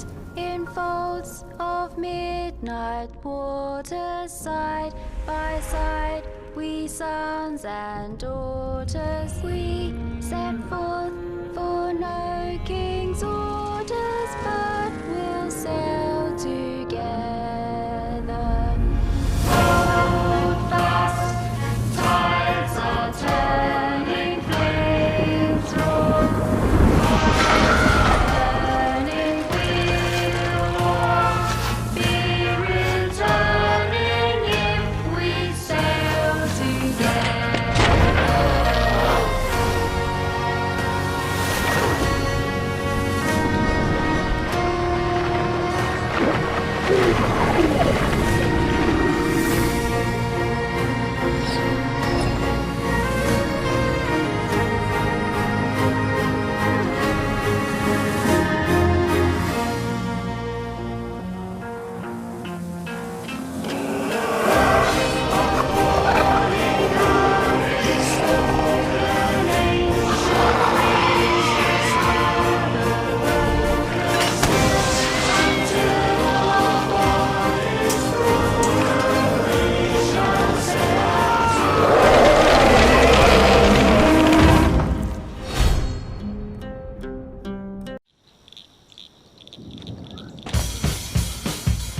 night, in folds of midnight waters, side by side, we sons and daughters, we set forth for no king's orders, but we'll sail together. Hold fast, tides are turning, flames roar. Burning we'll walk, be returning if we sail together.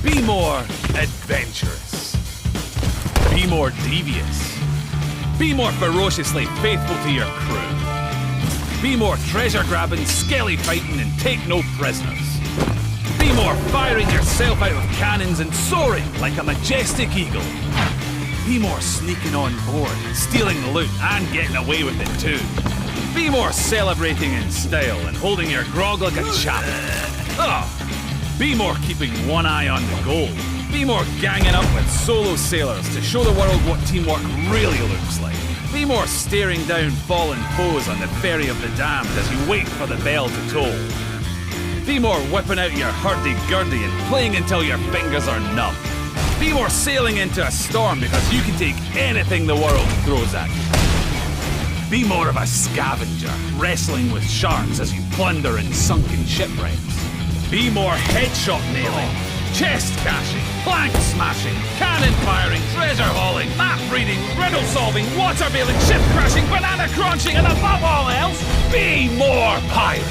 Be more adventurous. Be more devious. Be more ferociously faithful to your crew. Be more treasure grabbing, skelly fighting, and take no prisoners. Be more firing yourself out of cannons and soaring like a majestic eagle. Be more sneaking on board, stealing the loot, and getting away with it too. Be more celebrating in style and holding your grog like a chap. Oh. Be more keeping one eye on the goal. Be more ganging up with solo sailors to show the world what teamwork really looks like. Be more staring down fallen foes on the ferry of the damned as you wait for the bell to toll. Be more whipping out your hurdy-gurdy and playing until your fingers are numb. Be more sailing into a storm because you can take anything the world throws at you. Be more of a scavenger, wrestling with sharks as you plunder in sunken shipwrecks. Be more headshot nailing, chest cashing, plank smashing, cannon firing, treasure hauling, map reading, riddle solving, water bailing, ship crashing, banana crunching, and above all else, be more pirate!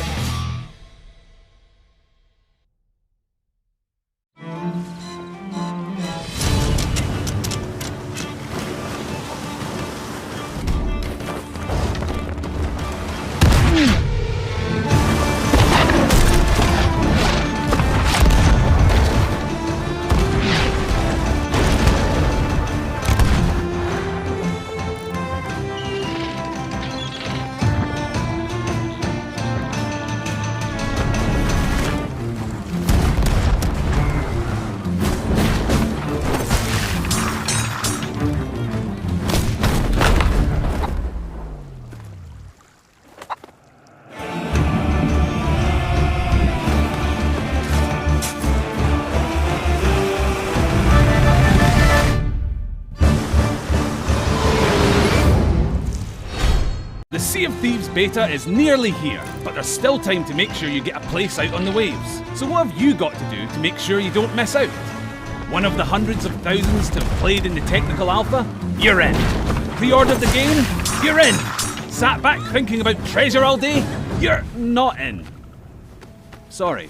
The Sea of Thieves beta is nearly here, but there's still time to make sure you get a place out on the waves. So what have you got to do to make sure you don't miss out? One of the hundreds of thousands to have played in the technical alpha? You're in. Pre-ordered the game? You're in. Sat back thinking about treasure all day? You're not in. Sorry.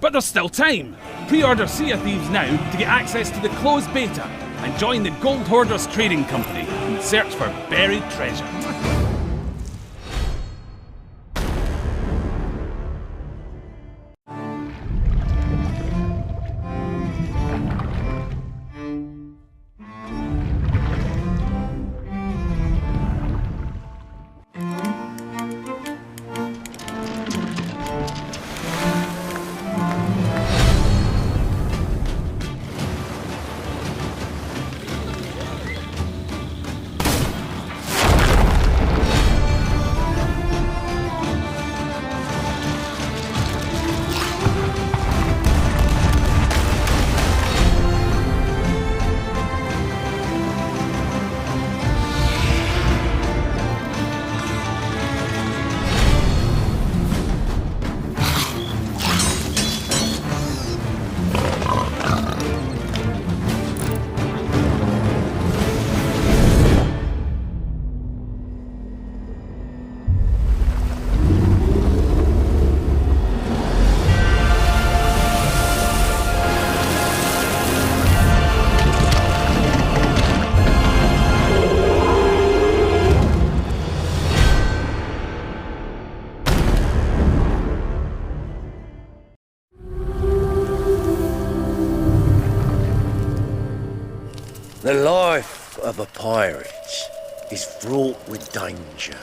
But there's still time. Pre-order Sea of Thieves now to get access to the closed beta and join the Gold Hoarders Trading Company and search for buried treasure. of a pirate is fraught with danger.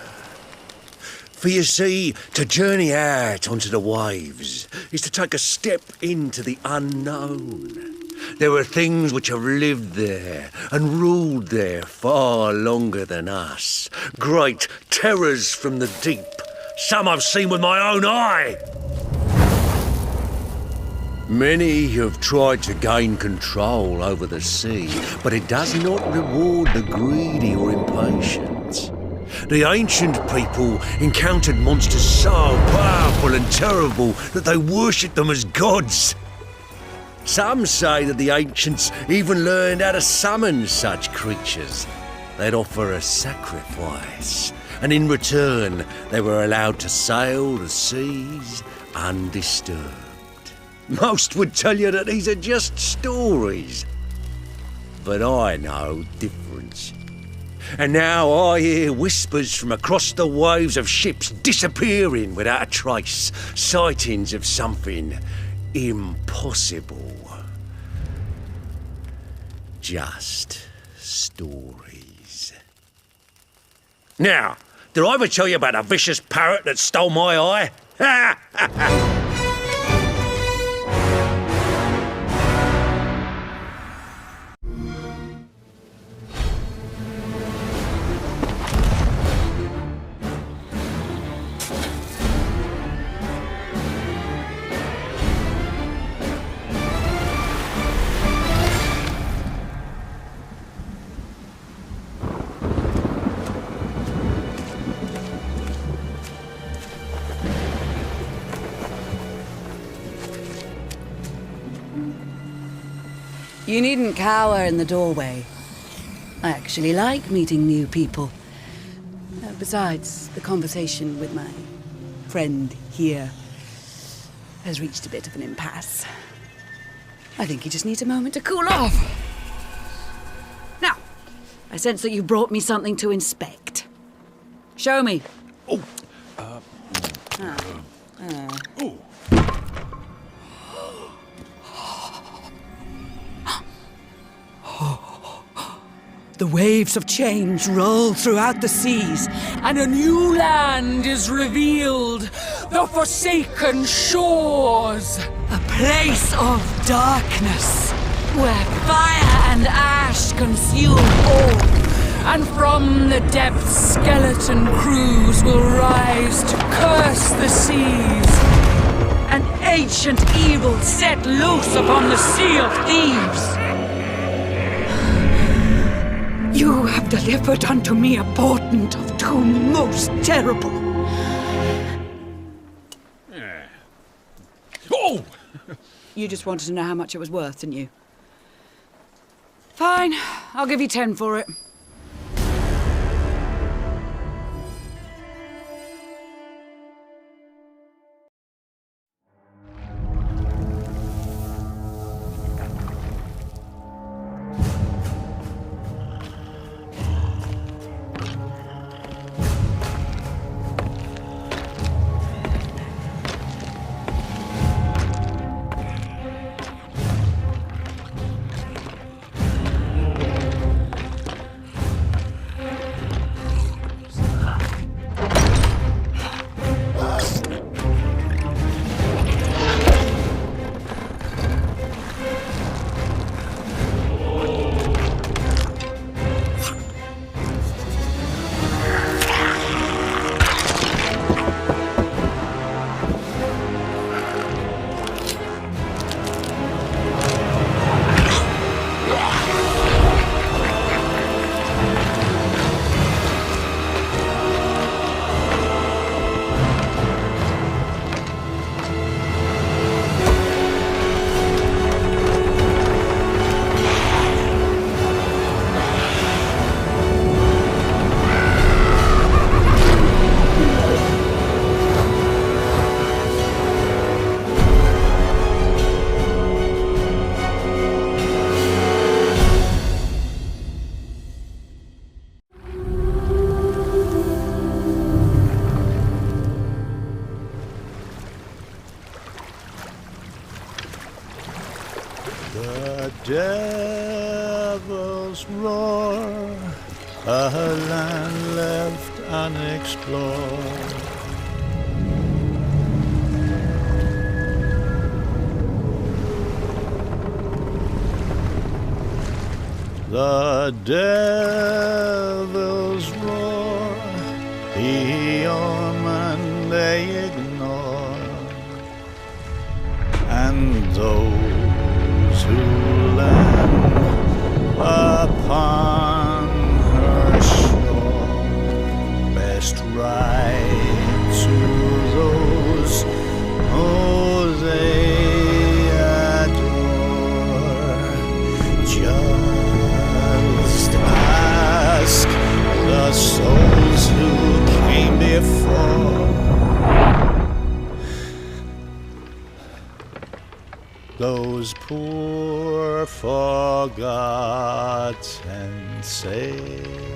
For you see, to journey out onto the waves is to take a step into the unknown. There are things which have lived there and ruled there far longer than us. Great terrors from the deep. Some I've seen with my own eye. Many have tried to gain control over the sea, but it does not reward the greedy or impatient. The ancient people encountered monsters so powerful and terrible that they worshipped them as gods. Some say that the ancients even learned how to summon such creatures. They'd offer a sacrifice, and in return they were allowed to sail the seas undisturbed. Most would tell you that these are just stories, but I know different. And now I hear whispers from across the waves of ships disappearing without a trace, sightings of something impossible. Just stories. Now, did I ever tell you about a vicious parrot that stole my eye? Ha ha ha! You needn't cower in the doorway. I actually like meeting new people. Besides, the conversation with my friend here has reached a bit of an impasse. I think he just needs a moment to cool off. Now, I sense that you brought me something to inspect. Show me. Oh. Oh. The waves of change roll throughout the seas, and a new land is revealed. The forsaken shores. A place of darkness, where fire and ash consume all. And from the depths, skeleton crews will rise to curse the seas. An ancient evil set loose upon the Sea of Thieves. You have delivered unto me a portent of doom most terrible. Oh! You just wanted to know how much it was worth, didn't you? Fine, I'll give you 10 for it. The devil's roar, a land left unexplored. The devil's roar, the omen they ignore, and those who land upon her shore best ride to those who they adore. Just ask the souls who came before. Those poor forgotten sailors.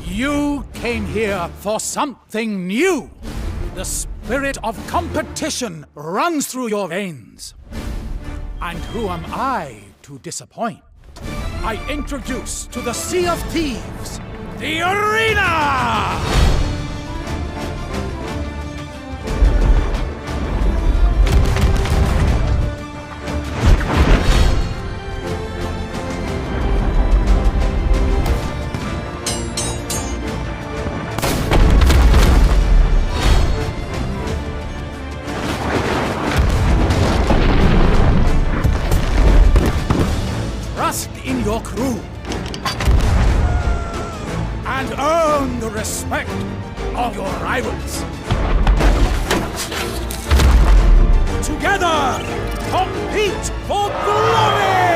You came here for something new. The spirit of competition runs through your veins. And who am I to disappoint? I introduce to the Sea of Thieves, the arena! Trust in your crew and earn the respect of your rivals. Together, compete for glory!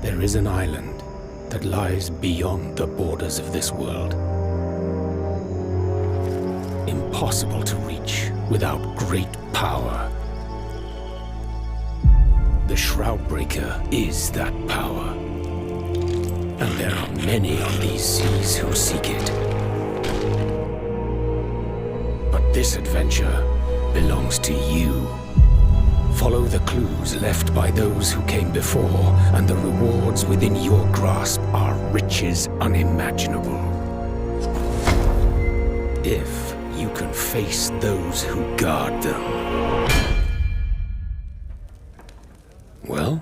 There is an island that lies beyond the borders of this world. Impossible to reach without great power. The Shroudbreaker is that power. And there are many on these seas who seek it. But this adventure belongs to you. Follow the clues left by those who came before, and the rewards within your grasp are riches unimaginable. If you can face those who guard them. Well,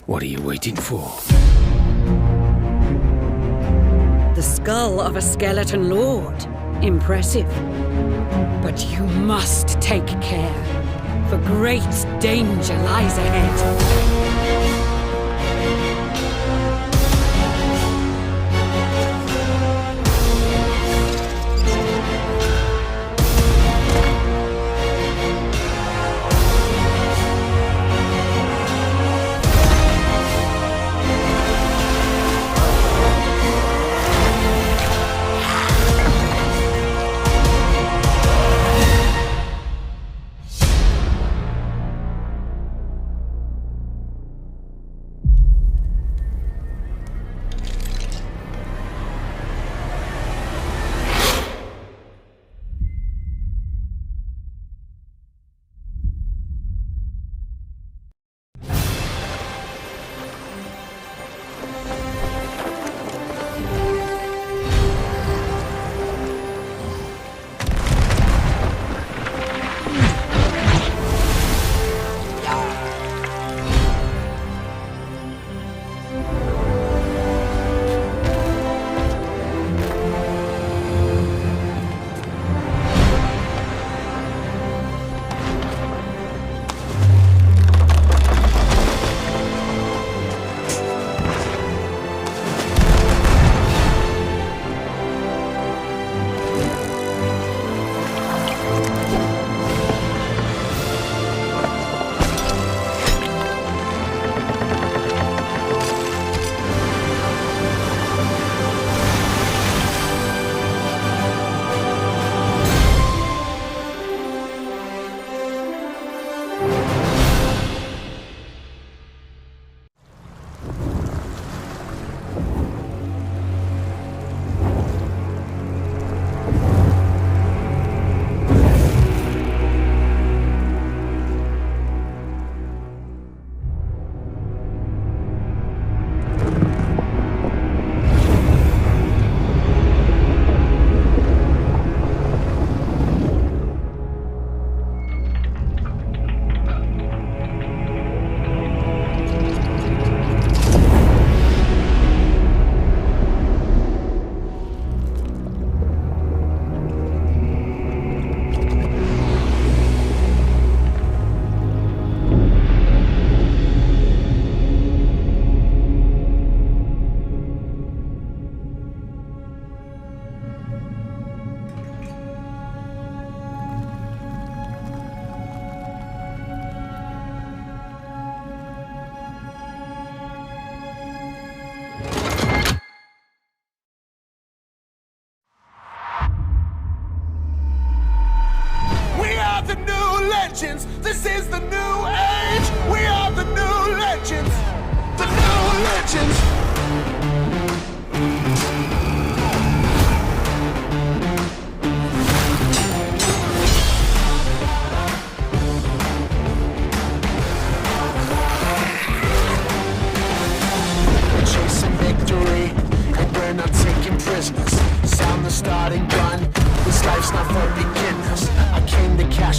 what are you waiting for? The skull of a skeleton lord. Impressive. But you must take care, for great danger lies ahead.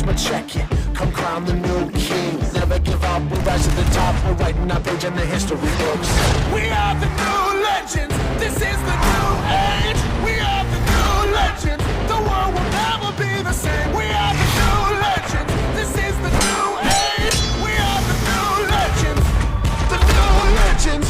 I'ma check it. Come crown the new king. Never give up, we'll rise to the top. We're writing our page in the history books. We are the new legends. This is the new age. We are the new legends. The world will never be the same. We are the new legends. This is the new age. We are the new legends. The new legends.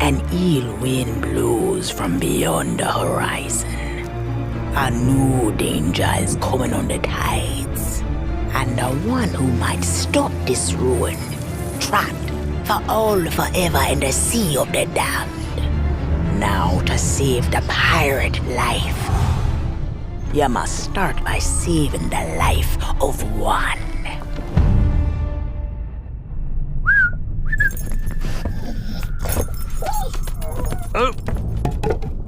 An ill wind blows from beyond the horizon. A new danger is coming on the tides. And the one who might stop this ruin, trapped for all forever in the sea of the damned. Now to save the pirate life, you must start by saving the life of one. Oh,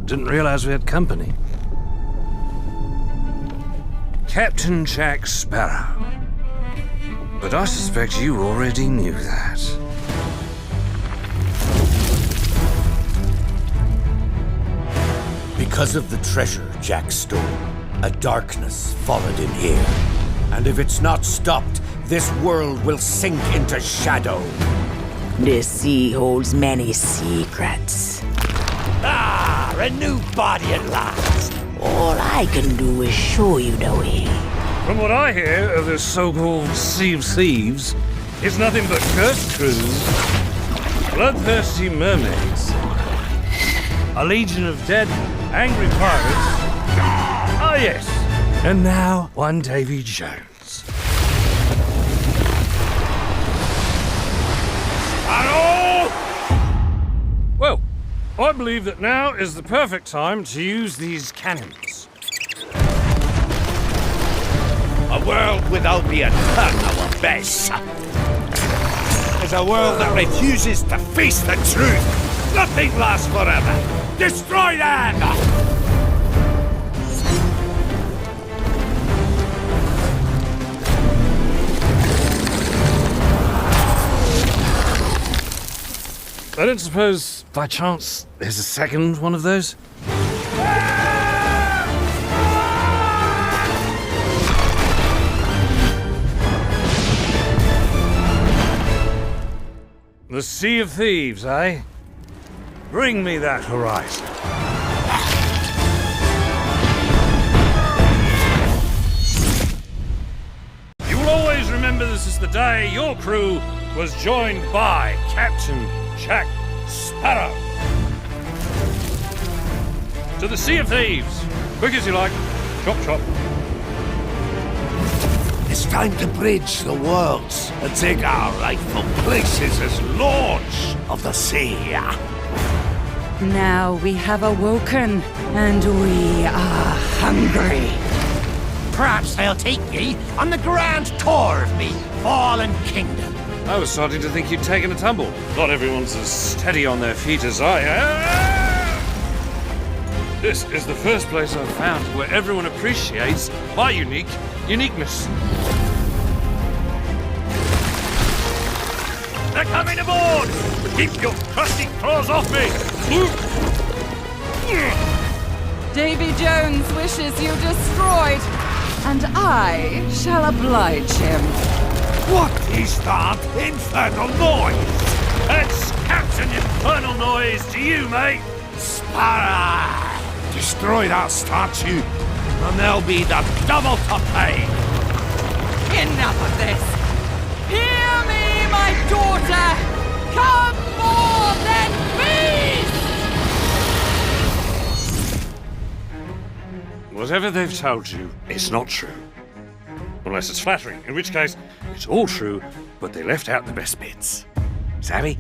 didn't realize we had company. Captain Jack Sparrow. But I suspect you already knew that. Because of the treasure Jack stole, a darkness followed him here. And if it's not stopped, this world will sink into shadow. This sea holds many secrets. Ah, a new body at last. All I can do is show you the way. From what I hear of this so-called Sea of Thieves, it's nothing but cursed crews, bloodthirsty mermaids, a legion of dead, angry pirates. Ah, yes. And now, one Davy Jones. Hello! Well, I believe that now is the perfect time to use these cannons. A world without the eternal abyss is a world that refuses to face the truth. Nothing lasts forever. Destroy them! I don't suppose, by chance, there's a second one of those? The Sea of Thieves, eh? Bring me that horizon. You will always remember this is the day your crew was joined by Captain Jack Sparrow. To the Sea of Thieves. Quick as you like. Chop, chop. It's time to bridge the worlds and take our rightful places as lords of the sea. Now we have awoken, and we are hungry. Perhaps I'll take ye on the grand tour of me fallen kingdom. I was starting to think you'd taken a tumble. Not everyone's as steady on their feet as I am. This is the first place I've found where everyone appreciates my uniqueness. They're coming aboard! Keep your crusty claws off me! Davy Jones wishes you destroyed, and I shall oblige him. What is that infernal noise? That's Captain Infernal Noise to you, mate! Sparrow! Destroy that statue, and there'll be the double to pay! Enough of this! Hear me, my daughter! Come more than me! whatever they've told you is not true. Unless it's flattering, in which case, it's all true, but they left out the best bits. Savvy?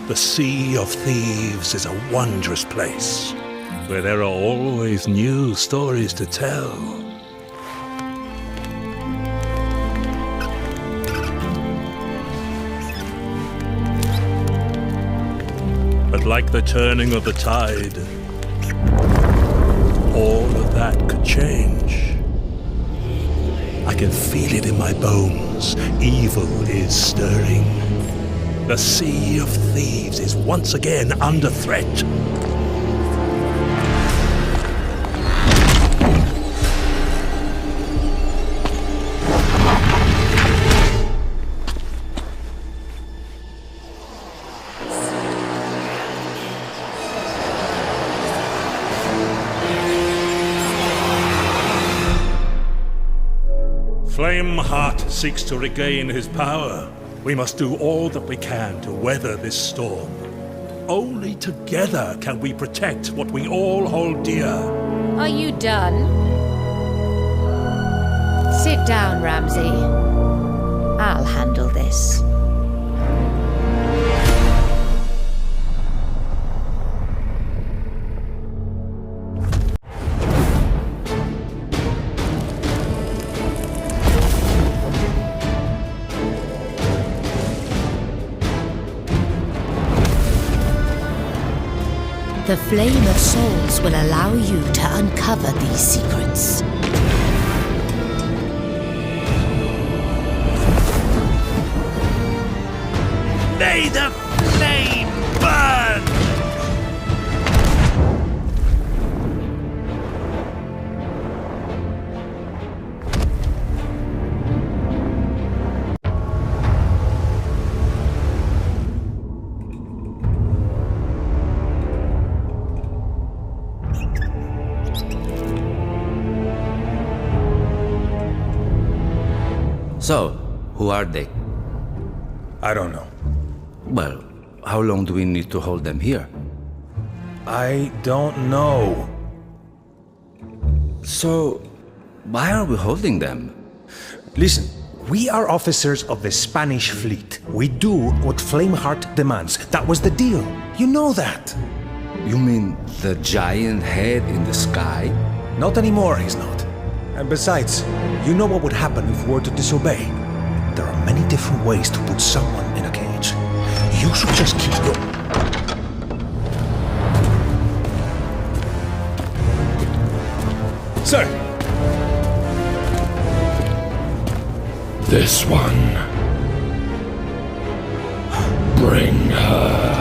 The Sea of Thieves is a wondrous place, where there are always new stories to tell. But like the turning of the tide, all of that could change. I can feel it in my bones. Evil is stirring. The Sea of Thieves is once again under threat. Flameheart seeks to regain his power. We must do all that we can to weather this storm. Only together can we protect what we all hold dear. Are you done? Sit down, Ramsay. I'll handle this. The Flame of Souls will allow you to uncover these secrets. May the flame burn! So, who are they? I don't know. Well, how long do we need to hold them here? I don't know. So, why are we holding them? Listen, we are officers of the Spanish fleet. We do what Flameheart demands. That was the deal. You know that. You mean the giant head in the sky? Not anymore, he's not. And besides, you know what would happen if we were to disobey. There are many different ways to put someone in a cage. You should just keep going. Sir! This one. Bring her.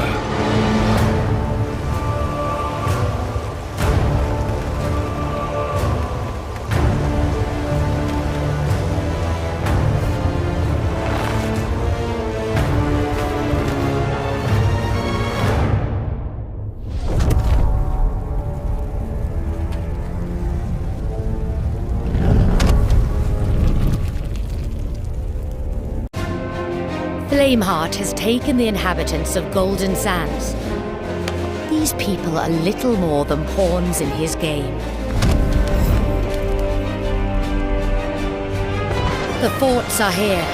Flameheart has taken the inhabitants of Golden Sands. These people are little more than pawns in his game. The forts are here.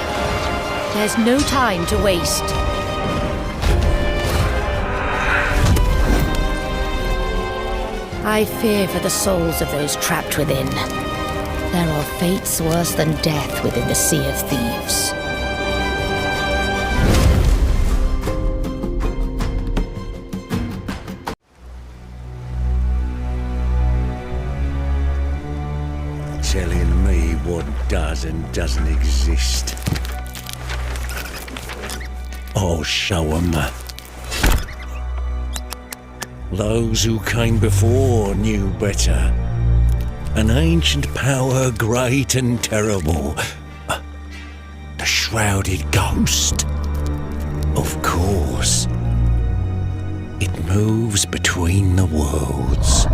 There's no time to waste. I fear for the souls of those trapped within. There are fates worse than death within the Sea of Thieves. Telling me what does and doesn't exist. I'll show 'em. Those who came before knew better. An ancient power great and terrible. The shrouded ghost. Of course. It moves between the worlds.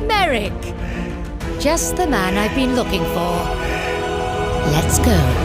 Merrick! Just the man I've been looking for. Let's go.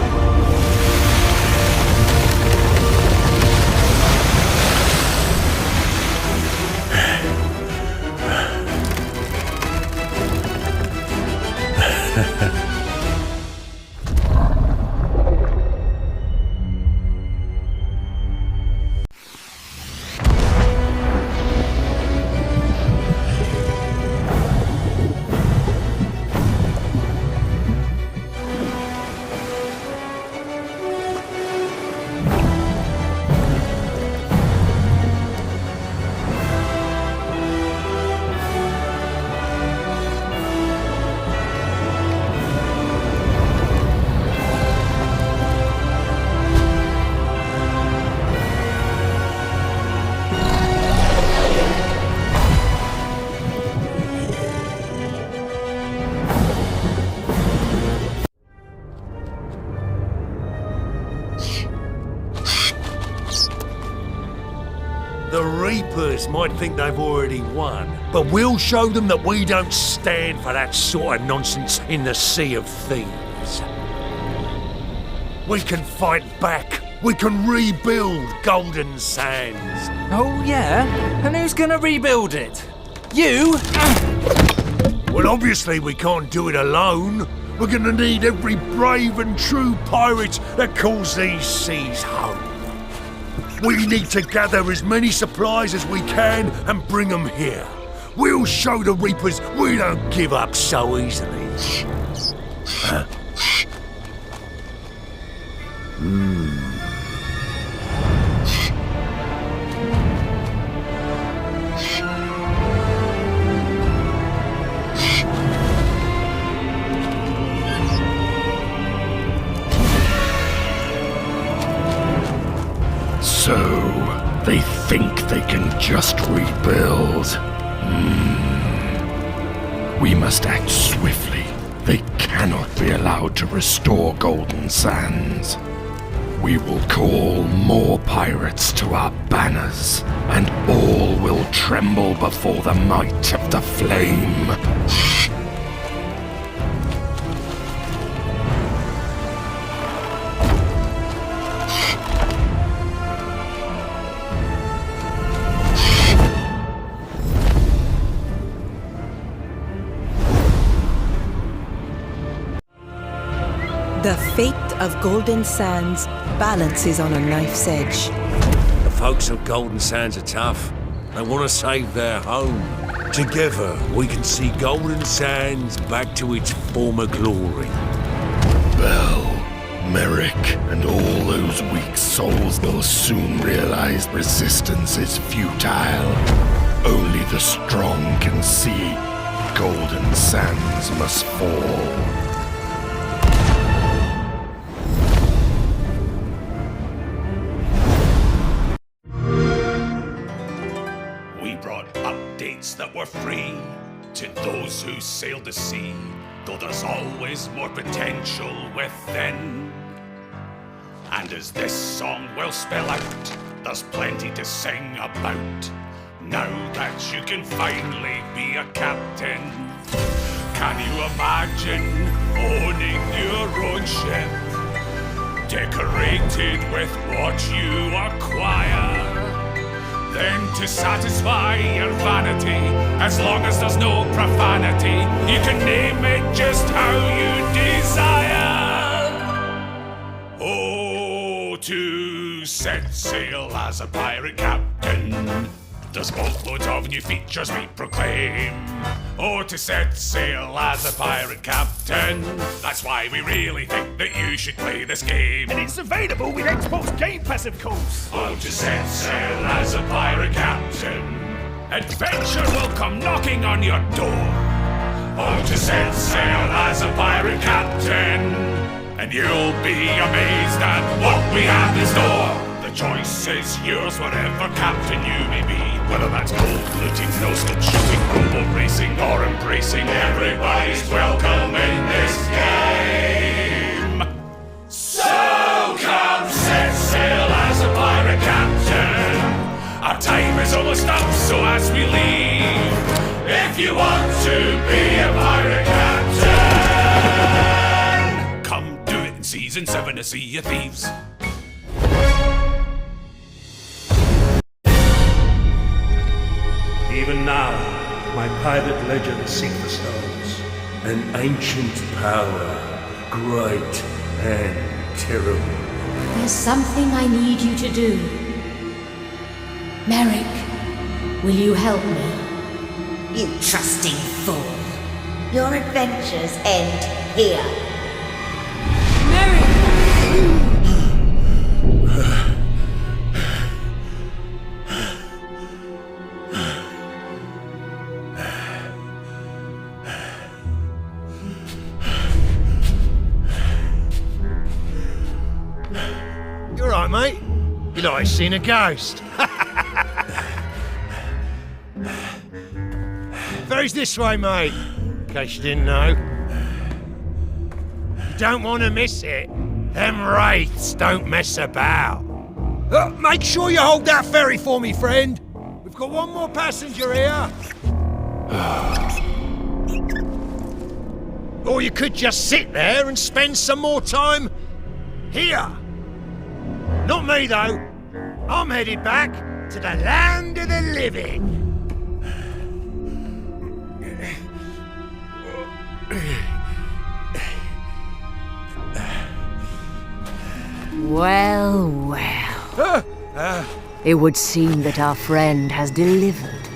The Reapers might think they've already won, but we'll show them that we don't stand for that sort of nonsense in the Sea of Thieves. We can fight back. We can rebuild Golden Sands. Oh, yeah? And who's gonna rebuild it? You? Well, obviously we can't do it alone. We're gonna need every brave and true pirate that calls these seas home. We need to gather as many supplies as we can and bring them here. We'll show the Reapers we don't give up so easily. So, they think they can just rebuild. We must act swiftly. They cannot be allowed to restore Golden Sands. We will call more pirates to our banners, and all will tremble before the might of the flame. The fate of Golden Sands balances on a knife's edge. The folks of Golden Sands are tough. They want to save their home. Together, we can see Golden Sands back to its former glory. Well, Merrick and all those weak souls will soon realize resistance is futile. Only the strong can see Golden Sands must fall. That were free to those who sailed the sea, though there's always more potential within. And as this song will spell out, there's plenty to sing about. Now that you can finally be a captain, can you imagine owning your own ship, decorated with what you acquire? Then to satisfy your vanity, as long as there's no profanity, you can name it just how you desire. Oh, to set sail as a pirate captain. Does boatloads of new features we proclaim. Oh, to set sail as a pirate captain. That's why we really think that you should play this game. And it's available with Xbox Game Pass, of course. Oh, to set sail as a pirate captain. Adventure will come knocking on your door. Oh, to set sail as a pirate captain. And you'll be amazed at what we have in store. The choice is yours, whatever captain you may be. Whether that's gold looting, no-scope shooting, rowboat racing, or embracing, everybody's welcome in this game. So come set sail as a pirate captain. Our time is almost up, so as we leave, if you want to be a pirate captain, come do it in Season 7 of Sea of Thieves. Even now, my pirate legends sing the stones. An ancient power, great and terrible. There's something I need you to do. Merrick, will you help me? You trusting fool. Your adventures end here. You're right, mate. You know, I seen a ghost. Ferry's this way, mate. In case you didn't know. You don't want to miss it. Them wraiths don't mess about. Make sure you hold that ferry for me, friend. We've got one more passenger here. Or you could just sit there and spend some more time here. Not me, though. I'm headed back to the land of the living. Well, well. It would seem that our friend has delivered,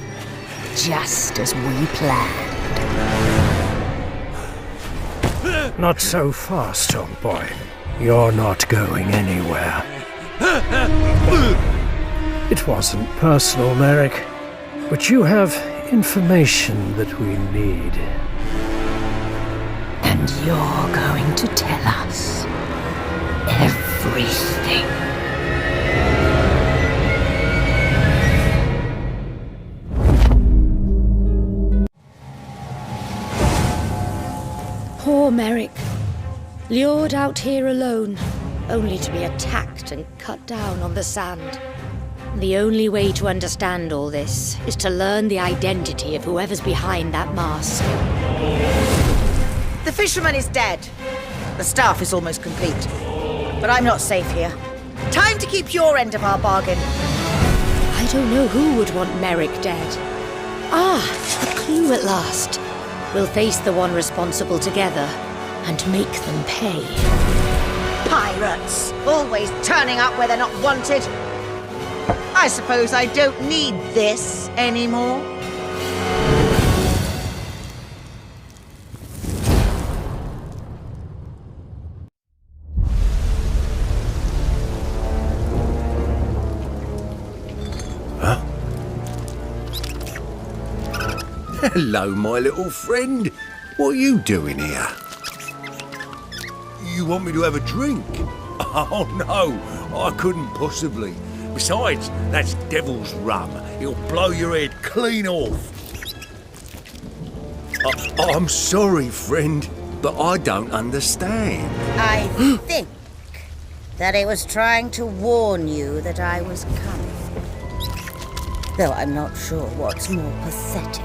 just as we planned. Not so fast, old boy. You're not going anywhere. It wasn't personal, Merrick, but you have information that we need. And you're going to tell us everything. Poor Merrick. Lured out here alone, only to be attacked and cut down on the sand. The only way to understand all this is to learn the identity of whoever's behind that mask. The fisherman is dead. The staff is almost complete. But I'm not safe here. Time to keep your end of our bargain. I don't know who would want Merrick dead. Ah, a clue at last. We'll face the one responsible together and make them pay. Pirates, always turning up where they're not wanted. I suppose I don't need this anymore. Hello, my little friend. What are you doing here? You want me to have a drink? Oh, no, I couldn't possibly. Besides, that's devil's rum. It'll blow your head clean off. I'm sorry, friend, but I don't understand. I think that it was trying to warn you that I was coming. Though I'm not sure what's more pathetic.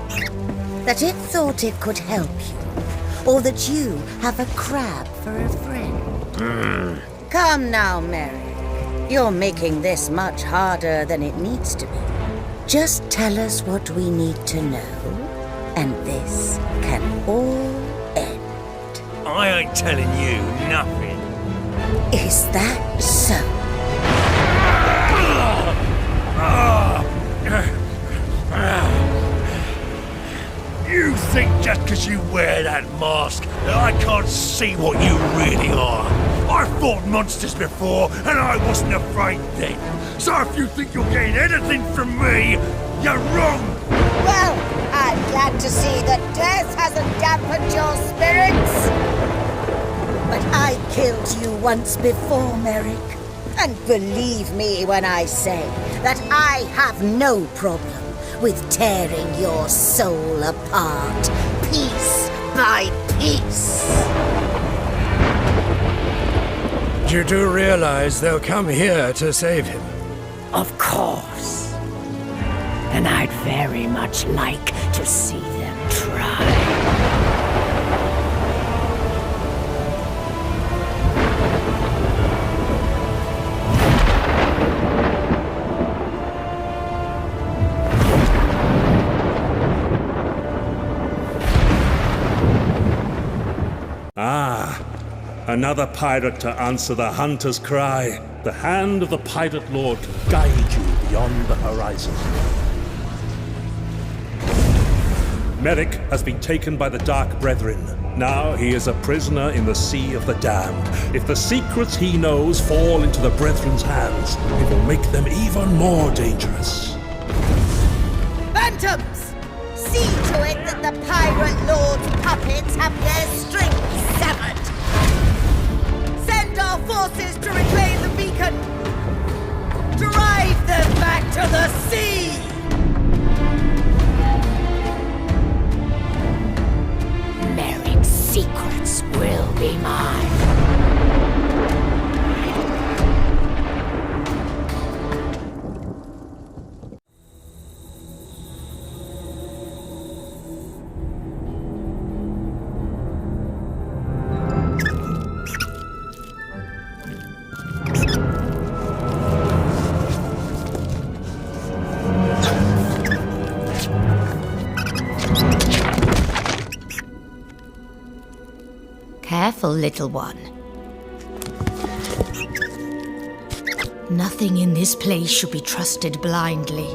That it thought it could help you, or that you have a crab for a friend. Come now, Merrick. You're making this much harder than it needs to be. Just tell us what we need to know, and this can all end. I ain't telling you nothing. Is that so? just because you wear that mask that I can't see what you really are. I fought monsters before, and I wasn't afraid then. So if you think you're getting anything from me, you're wrong. Well, I'm glad to see that death hasn't dampened your spirits. But I killed you once before, Merrick. And believe me when I say that I have no problem with tearing your soul apart, piece by piece. You do realize they'll come here to save him? Of course. And I'd very much like to see them try. Ah, another pirate to answer the hunter's cry. The hand of the pirate lord to guide you beyond the horizon. Merrick has been taken by the Dark Brethren. Now he is a prisoner in the Sea of the Damned. If the secrets he knows fall into the Brethren's hands, it will make them even more dangerous. Phantoms! See to it that the Pirate Lord's puppets have their strings severed! Send our forces to reclaim the beacon! Drive them back to the sea! Merrick's secrets will be mine. Careful, little one. Nothing in this place should be trusted blindly.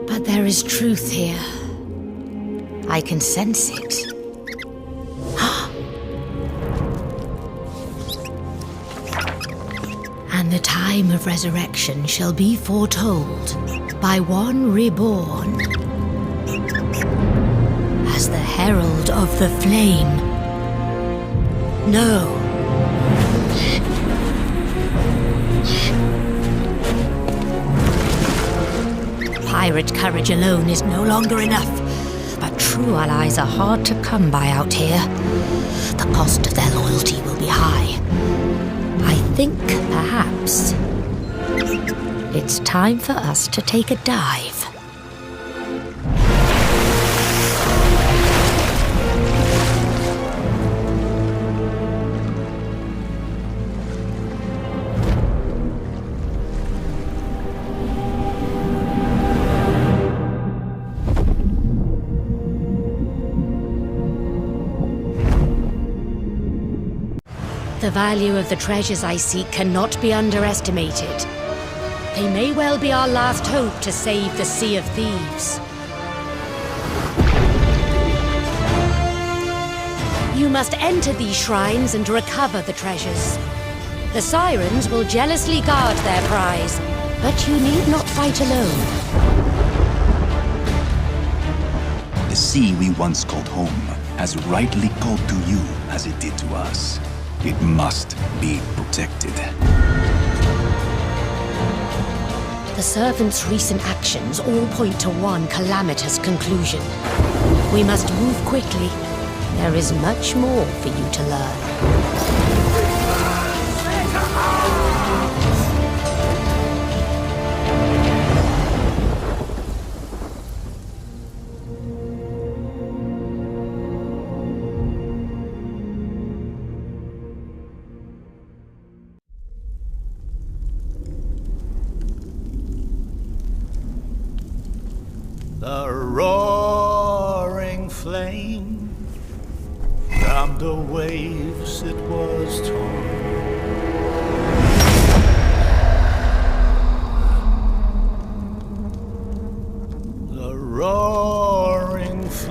But there is truth here. I can sense it. And the time of resurrection shall be foretold by one reborn as the herald of the flame. No. Pirate courage alone is no longer enough, but true allies are hard to come by out here. The cost of their loyalty will be high. I think, perhaps, it's time for us to take a dive. The value of the treasures I seek cannot be underestimated. They may well be our last hope to save the Sea of Thieves. You must enter these shrines and recover the treasures. The sirens will jealously guard their prize, but you need not fight alone. The sea we once called home has rightly called to you as it did to us. It must be protected. The servants' recent actions all point to one calamitous conclusion. We must move quickly. There is much more for you to learn. The roaring flame, from the waves it was torn. The roaring flame.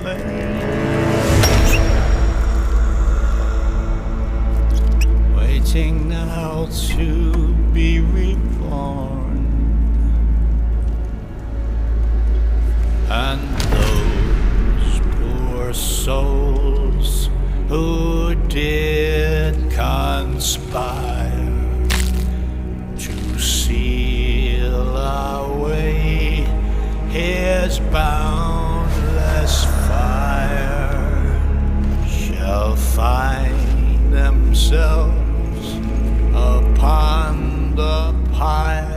conspire to seal away his boundless fire, shall find themselves upon the pyre.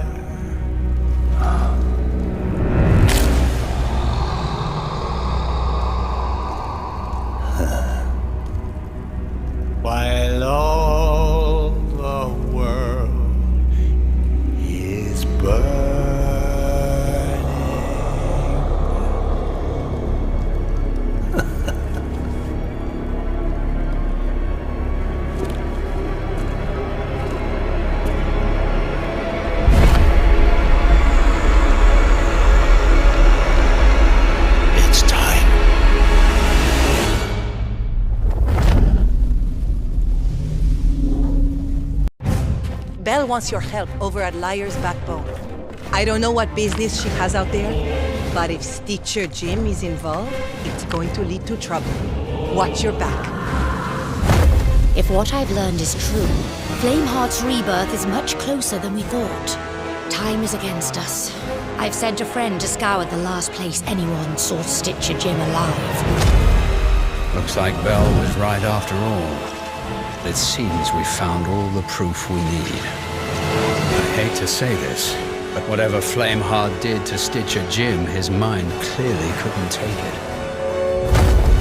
While all the world is burning. It's time. Belle wants your help over at Liar's Backbone. I don't know what business she has out there, but if Stitcher Jim is involved, it's going to lead to trouble. Watch your back. If what I've learned is true, Flameheart's rebirth is much closer than we thought. Time is against us. I've sent a friend to scour the last place anyone saw Stitcher Jim alive. Looks like Belle was right after all. It seems we found all the proof we need. I hate to say this, but whatever Flameheart did to Stitcher Jim, his mind clearly couldn't take it.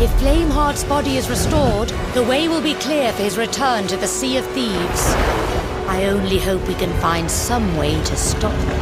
If Flameheart's body is restored, the way will be clear for his return to the Sea of Thieves. I only hope we can find some way to stop him.